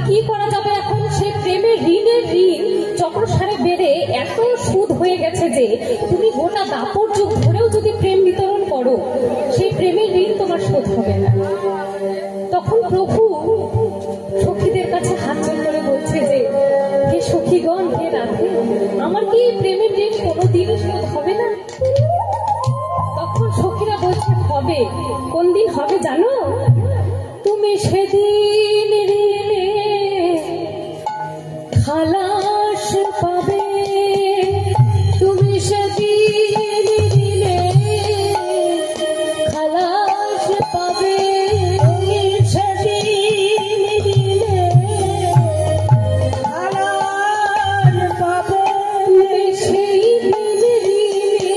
কি করা যাবে এখন? সে প্রেমের ঋণের ঋণ চক্রসারে বেড়ে এত সুদ হয়ে গেছে যে তুমি গোটা দাপর যুগ ধরেও যদি প্রেম বিতরণ করো, সেই প্রেমের ঋণ তোমার শোধ হবে না। তখন প্রভু সখীদের কাছে হাত জোড় করে বলছে যে, হে সখীগণ, হে রাধে, আমার কি প্রেমের ঋণ কোনোদিনই শোধ হবে না? তখন সখীরা বলছে, হবে। কোন দিন হবে জানো? তুমি সেদিন ঋণে খালাস পাবে, তুমি সেদিন ঋণে খালাস পাবে, তুমি সেদিন ঋণে খালাস পাবে, তুমি সেই দিন ঋণে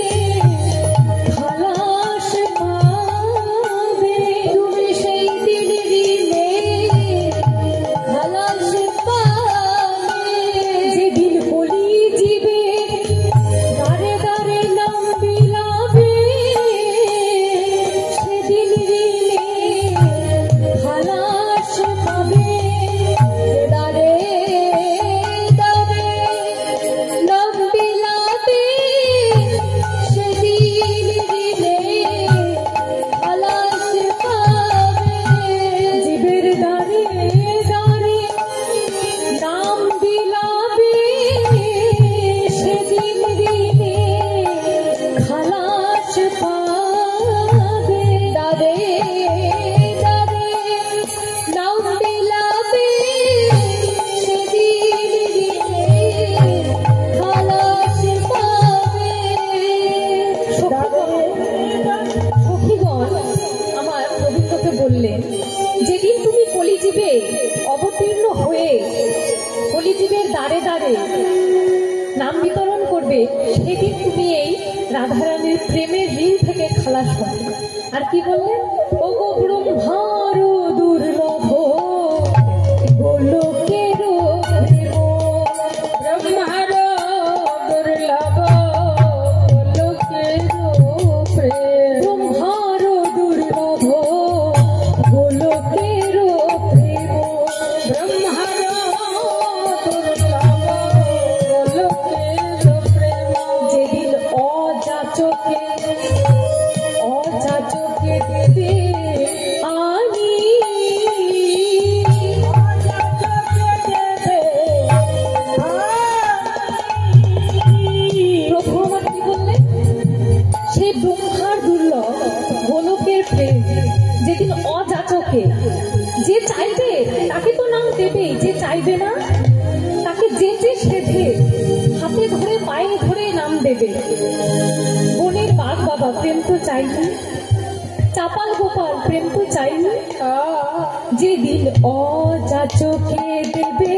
খালাস পাবে, তুমি সেই দিন ঋণে খালাস পাবে। যেদিন কলি জীবে দাঁড়ে দাঁড়ে নাম বিলাবে, সেদিন ঋণে খালাস পাবে। দাঁড়ে দাঁড়ে নাম বিলাবে, সেদিন ঋণে খালাস পাবে। জীবের দাঁড়ে দাঁড়ে নাম বিলাবে, সেদিন ঋণে খালাস পাবে। দাঁড়ে দাঁড়ে নাম বিলাবে, সেদিন ঋণে খালাস পাবে। সখীগণ আমার গোবিন্দকে বললেন, যেদিন তুমি কলিজীবে অবতীর্ণ হয়ে কলিজীবের দ্বারে দ্বারে নাম বিতরণ করবে, সেদিন তুমি এই রাধারানীর প্রেমের ঋণ থেকে খালাস হবে। আর কি বললেন? ওগো ব্রহ্মার দুর্লভ গোলকের প্রেম, ব্রহ্মার দুর্লভ গোলকের প্রেম, ব্রহ্মার দুর্লভ গোলকের প্রেম, ব্রহ্মার দুর্লভ গোলকের প্রেম। যেদিন অযাচকে দেবে আনি, প্রভু আমার কি বললেন? সেই ব্রহ্মার দুর্লভ গোলকের প্রেম যেদিন অযাচকে, যে চাইবে তাকে তো নাম দেবেই, যে চাইবে না তাকে যে যে সেধে হাতে ধরে পায়ে ধরে নাম দেবে। বনের বাঘ বাবা প্রেম তো চাইনি, চাপাল গোপাল প্রেম তো চাইনি। যেদিন অযাচকে দেবে